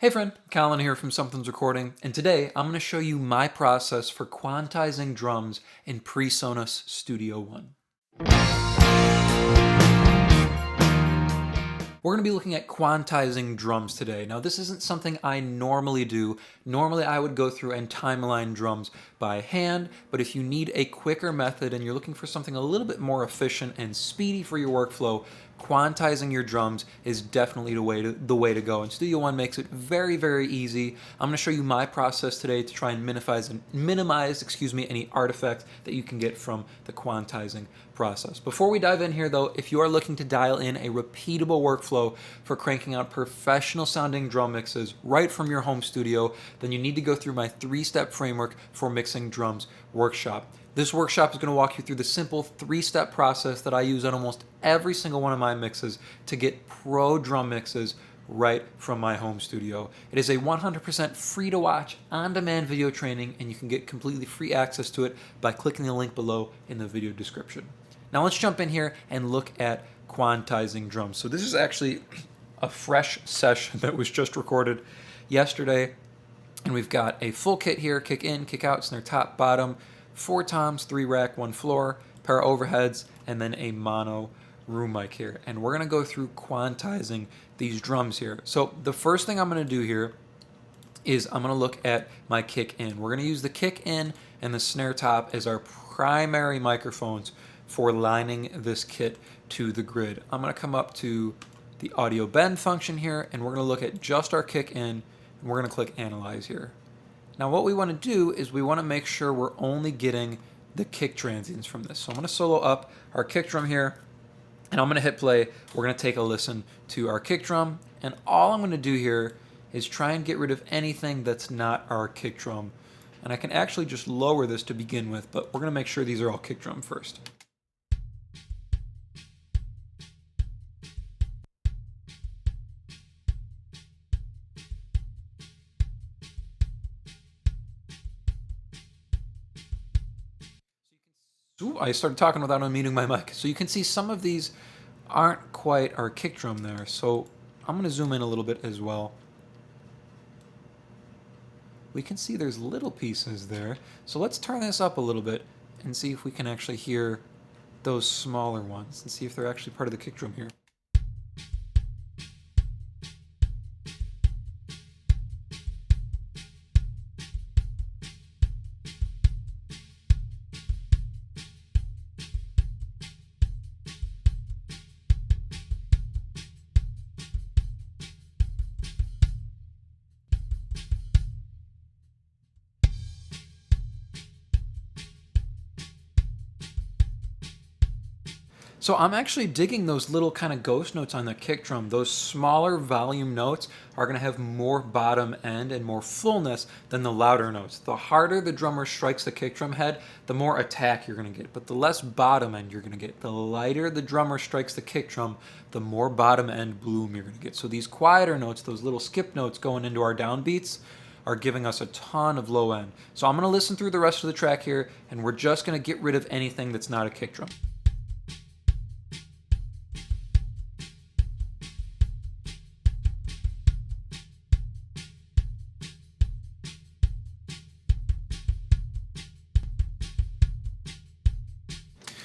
Hey friend, Colin here from Sumthins Recording, and today I'm going to show you my process for quantizing drums in Presonus Studio One. We're going to be looking at quantizing drums today. Now this isn't something I normally do. Normally I would go through and timeline drums by hand, but if you need a quicker method and you're looking for something a little bit more efficient and speedy for your workflow, quantizing your drums is definitely the way to go. And Studio One makes it very, very easy. I'm going to show you my process today to try and minimize any artifact that you can get from the quantizing process. Before we dive in here though, if you are looking to dial in a repeatable workflow for cranking out professional sounding drum mixes right from your home studio, then you need to go through my 3-step framework for mixing drums workshop. This workshop is going to walk you through the simple 3-step process that I use on almost every single one of my mixes to get pro drum mixes right from my home studio. It is a 100% free to watch on-demand video training, and you can get completely free access to it by clicking the link below in the video description. Now let's jump in here and look at quantizing drums. So this is actually a fresh session that was just recorded yesterday, and we've got a full kit here: kick in, kick out, snare top, bottom, 4 toms, 3 rack, 1 floor, pair of overheads, and then a mono room mic here. And we're going to go through quantizing these drums here. So the first thing I'm going to do here is I'm going to look at my kick in. We're going to use the kick in and the snare top as our primary microphones for lining this kit to the grid. I'm going to come up to the audio bend function here, and we're going to look at just our kick in, and we're going to click analyze here. Now what we want to do is we want to make sure we're only getting the kick transients from this. So I'm going to solo up our kick drum here, and I'm going to hit play. We're going to take a listen to our kick drum, and all I'm going to do here is try and get rid of anything that's not our kick drum. And I can actually just lower this to begin with, but we're going to make sure these are all kick drum first. Ooh, I started talking without unmuting my mic. So you can see some of these aren't quite our kick drum there. So I'm going to zoom in a little bit as well. We can see there's little pieces there. So let's turn this up a little bit and see if we can actually hear those smaller ones and see if they're actually part of the kick drum here. So I'm actually digging those little kind of ghost notes on the kick drum. Those smaller volume notes are going to have more bottom end and more fullness than the louder notes. The harder the drummer strikes the kick drum head, the more attack you're going to get, but the less bottom end you're going to get. The lighter the drummer strikes the kick drum, the more bottom end bloom you're going to get. So these quieter notes, those little skip notes going into our downbeats, are giving us a ton of low end. So I'm going to listen through the rest of the track here, and we're just going to get rid of anything that's not a kick drum.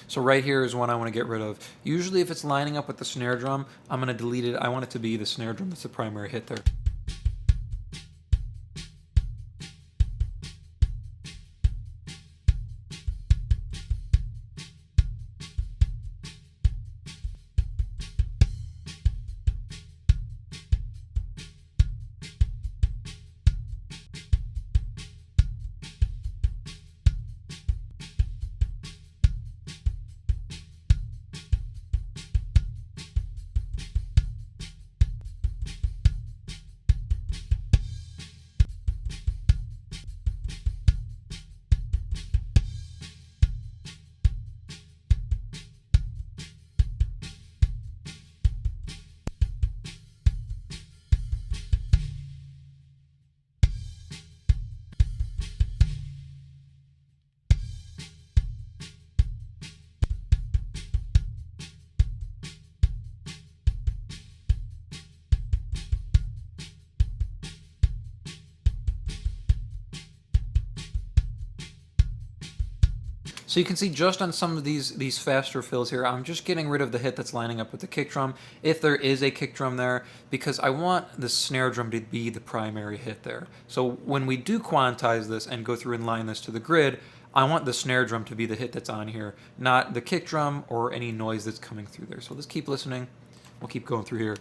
So right here is one I want to get rid of. Usually if it's lining up with the snare drum, I'm going to delete it. I want it to be the snare drum that's the primary hit there. So you can see just on some of these faster fills here, I'm just getting rid of the hit that's lining up with the kick drum, if there is a kick drum there, because I want the snare drum to be the primary hit there. So when we do quantize this and go through and line this to the grid, I want the snare drum to be the hit that's on here, not the kick drum or any noise that's coming through there. So let's keep listening. We'll keep going through here.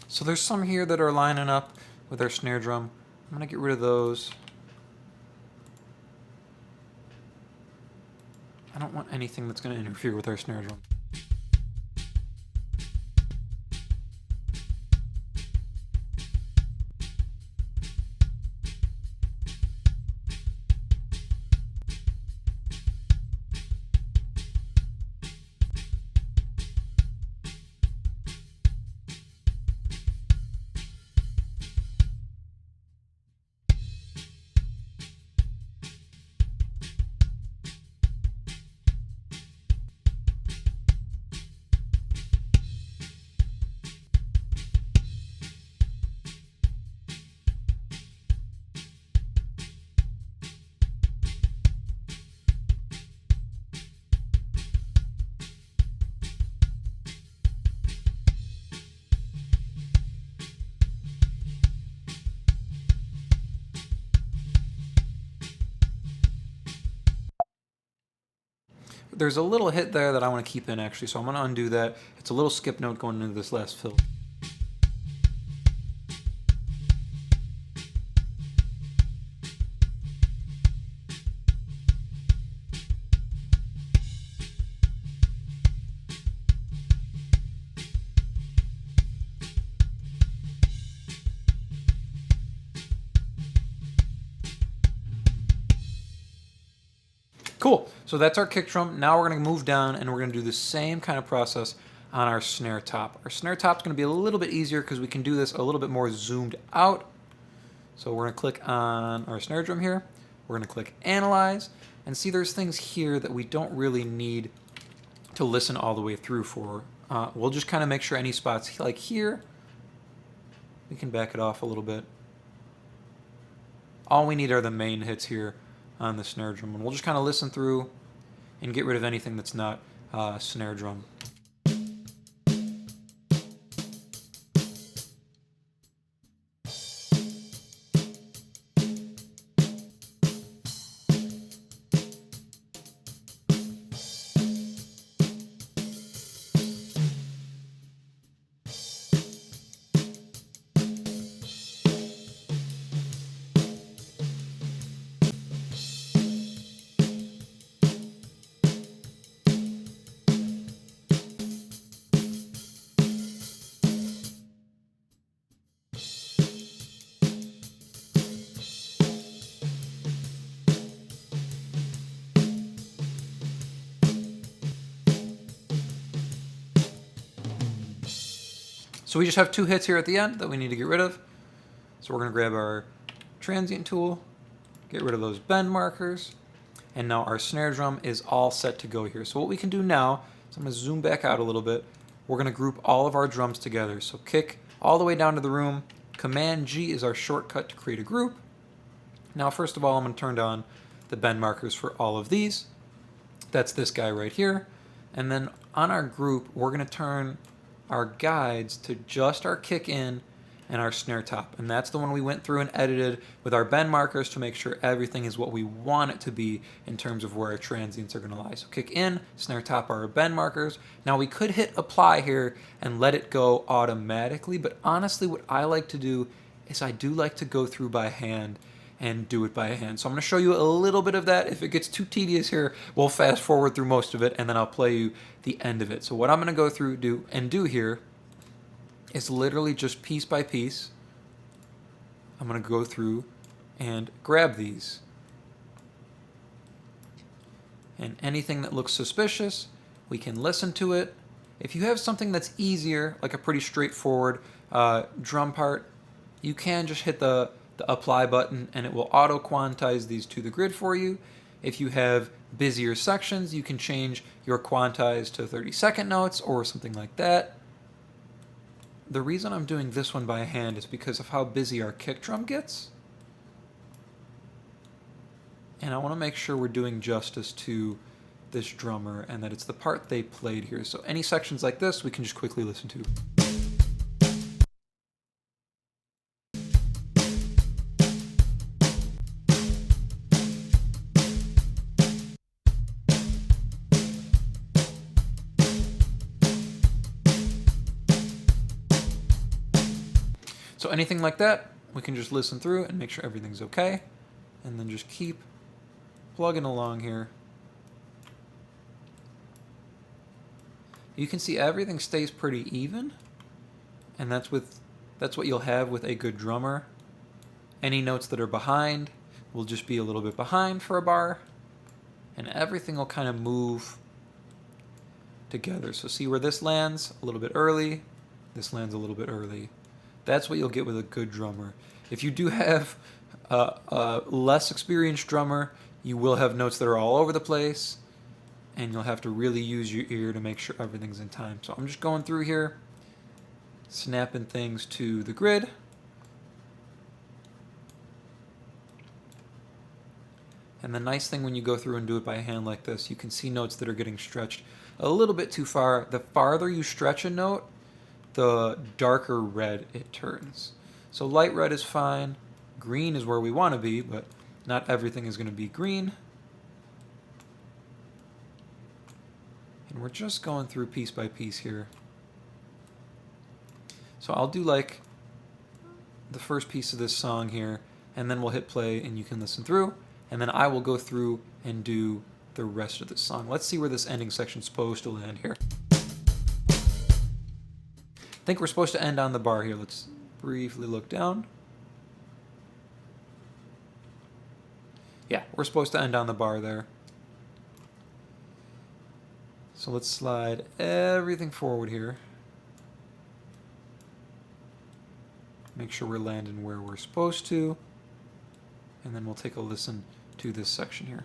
So there's some here that are lining up with our snare drum. I'm going to get rid of those. I don't want anything that's going to interfere with our snare drum. There's a little hit there that I want to keep in actually, so I'm going to undo that. It's a little skip note going into this last fill. Cool, so that's our kick drum. Now we're going to move down and we're going to do the same kind of process on our snare top. Our snare top is going to be a little bit easier because we can do this a little bit more zoomed out. So we're going to click on our snare drum here. We're going to click Analyze, and see there's things here that we don't really need to listen all the way through for. We'll just kind of make sure any spots like here, we can back it off a little bit. All we need are the main hits here on the snare drum, and we'll just kind of listen through and get rid of anything that's not snare drum. So we just have two hits here at the end that we need to get rid of. So we're going to grab our transient tool, get rid of those bend markers, And now our snare drum is all set to go here. So what we can do now is I'm going to zoom back out a little bit. We're going to group all of our drums together. So kick all the way down to the room. Command G is our shortcut to create a group. Now, first of all, I'm going to turn on the bend markers for all of these. That's this guy right here. And then on our group, we're going to turn our guides to just our kick in and our snare top. And that's the one we went through and edited with our bend markers to make sure everything is what we want it to be in terms of where our transients are going to lie. So kick in, snare top are our bend markers. Now we could hit apply here and let it go automatically, but honestly what I like to do is I do like to go through by hand and do it by hand. So I'm going to show you a little bit of that. If it gets too tedious here, we'll fast forward through most of it and then I'll play you the end of it. So what I'm going to go through do here is literally just piece by piece. I'm going to go through and grab these. And anything that looks suspicious, we can listen to it. If you have something that's easier, like a pretty straightforward drum part, you can just hit the apply button and it will auto quantize these to the grid for you. If you have busier sections, you can change your quantize to 30-second notes or something like that. The reason I'm doing this one by hand is because of how busy our kick drum gets. And I want to make sure we're doing justice to this drummer and that it's the part they played here. So any sections like this, we can just quickly listen to. So anything like that, we can just listen through and make sure everything's okay. And then just keep plugging along here. You can see everything stays pretty even. And that's what you'll have with a good drummer. Any notes that are behind will just be a little bit behind for a bar. And everything will kind of move together. So see where this lands a little bit early. This lands a little bit early. That's what you'll get with a good drummer. If you do have a less experienced drummer, you will have notes that are all over the place, and you'll have to really use your ear to make sure everything's in time. So I'm just going through here, snapping things to the grid. And the nice thing when you go through and do it by hand like this, you can see notes that are getting stretched a little bit too far. The farther you stretch a note, the darker red it turns. So light red is fine. Green is where we want to be, but not everything is going to be green. And we're just going through piece by piece here. So I'll do like the first piece of this song here, and then we'll hit play and you can listen through, and then I will go through and do the rest of the song. Let's see where this ending section's supposed to land here. I think we're supposed to end on the bar here. Let's briefly look down. Yeah, we're supposed to end on the bar there. So let's slide everything forward here. Make sure we're landing where we're supposed to. And then we'll take a listen to this section here.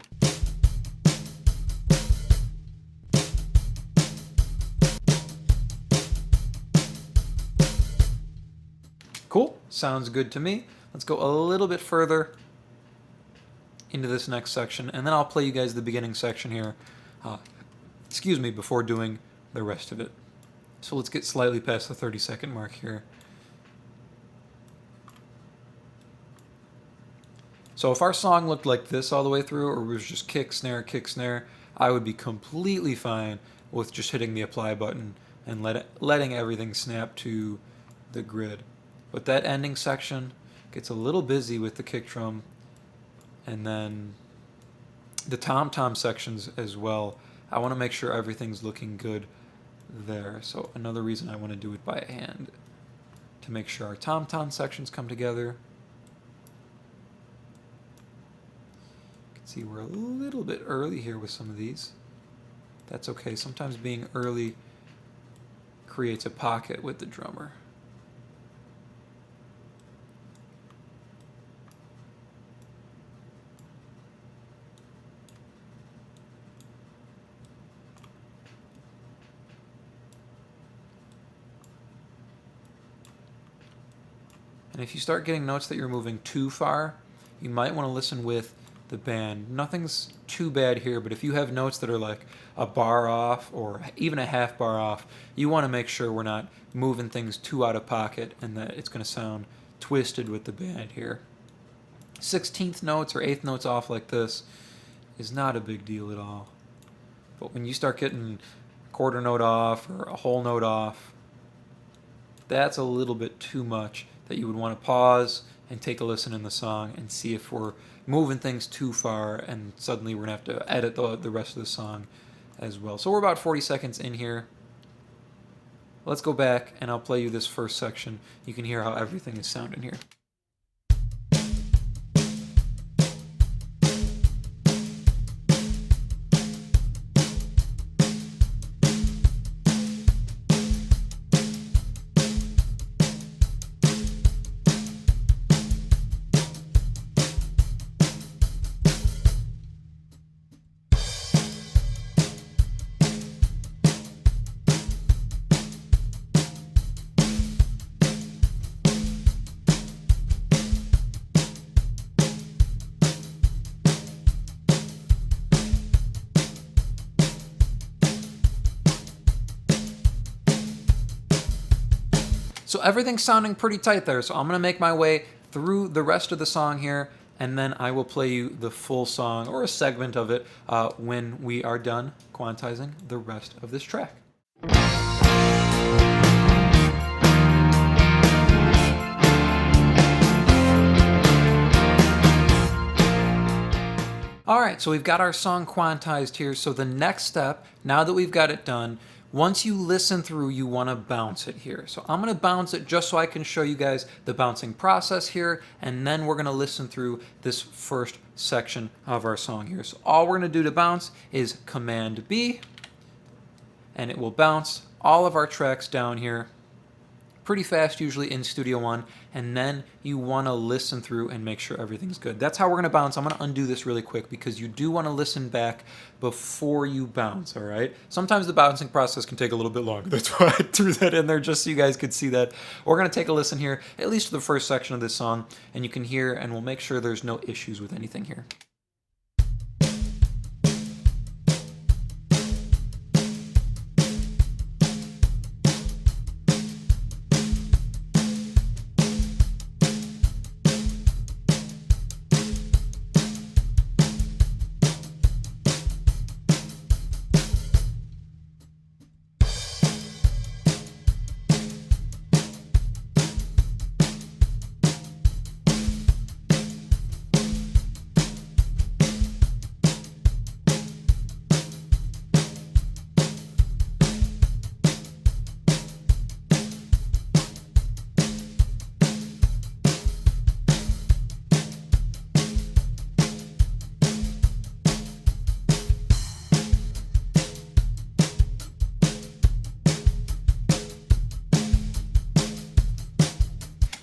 Cool, sounds good to me. Let's go a little bit further into this next section, and then I'll play you guys the beginning section here, before doing the rest of it. So let's get slightly past the 30-second mark here. So if our song looked like this all the way through, or was just kick, snare, I would be completely fine with just hitting the apply button and letting everything snap to the grid. But that ending section gets a little busy with the kick drum, and then the tom-tom sections as well. I want to make sure everything's looking good there. So another reason I want to do it by hand, to make sure our tom-tom sections come together. You can see we're a little bit early here with some of these. That's okay. Sometimes being early creates a pocket with the drummer. And if you start getting notes that you're moving too far, you might want to listen with the band. Nothing's too bad here, but if you have notes that are like a bar off or even a half bar off, you want to make sure we're not moving things too out of pocket and that it's going to sound twisted with the band here. 16th notes or 8th notes off like this is not a big deal at all. But when you start getting a quarter note off or a whole note off, that's a little bit too much that you would want to pause and take a listen in the song and see if we're moving things too far and suddenly we're going to have to edit the rest of the song as well. So we're about 40 seconds in here. Let's go back and I'll play you this first section. You can hear how everything is sounding here. So everything's sounding pretty tight there, so I'm going to make my way through the rest of the song here, and then I will play you the full song, or a segment of it, when we are done quantizing the rest of this track. Alright, so we've got our song quantized here, so the next step, now that we've got it done, once you listen through, you want to bounce it here. So I'm going to bounce it just so I can show you guys the bouncing process here, and then we're going to listen through this first section of our song here. So all we're going to do to bounce is Command B, and it will bounce all of our tracks down here pretty fast, usually in Studio One, and then you want to listen through and make sure everything's good. That's how we're going to bounce. I'm going to undo this really quick because you do want to listen back before you bounce, all right? Sometimes the bouncing process can take a little bit longer. That's why I threw that in there just so you guys could see that. We're going to take a listen here, at least to the first section of this song, and you can hear, and we'll make sure there's no issues with anything here.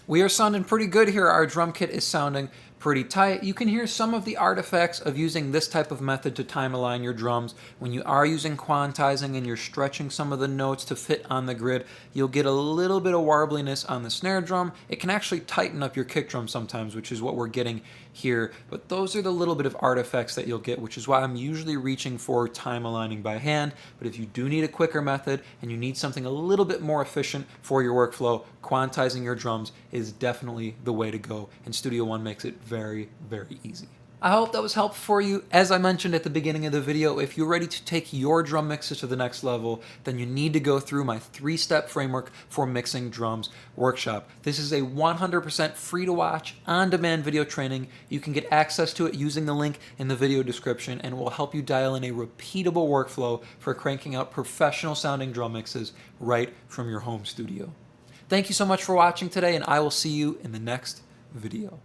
We are sounding pretty good here. Our drum kit is sounding pretty tight. You can hear some of the artifacts of using this type of method to time align your drums. When you are using quantizing and you're stretching some of the notes to fit on the grid, you'll get a little bit of warbliness on the snare drum. It can actually tighten up your kick drum sometimes, which is what we're getting here. But those are the little bit of artifacts that you'll get, which is why I'm usually reaching for time aligning by hand. But if you do need a quicker method and you need something a little bit more efficient for your workflow, quantizing your drums is definitely the way to go, and Studio One makes it very, very easy. I hope that was helpful for you. As I mentioned at the beginning of the video, if you're ready to take your drum mixes to the next level, then you need to go through my 3-step framework for mixing drums workshop. This is a 100% free to watch, on-demand video training. You can get access to it using the link in the video description, and it will help you dial in a repeatable workflow for cranking out professional sounding drum mixes right from your home studio. Thank you so much for watching today, and I will see you in the next video.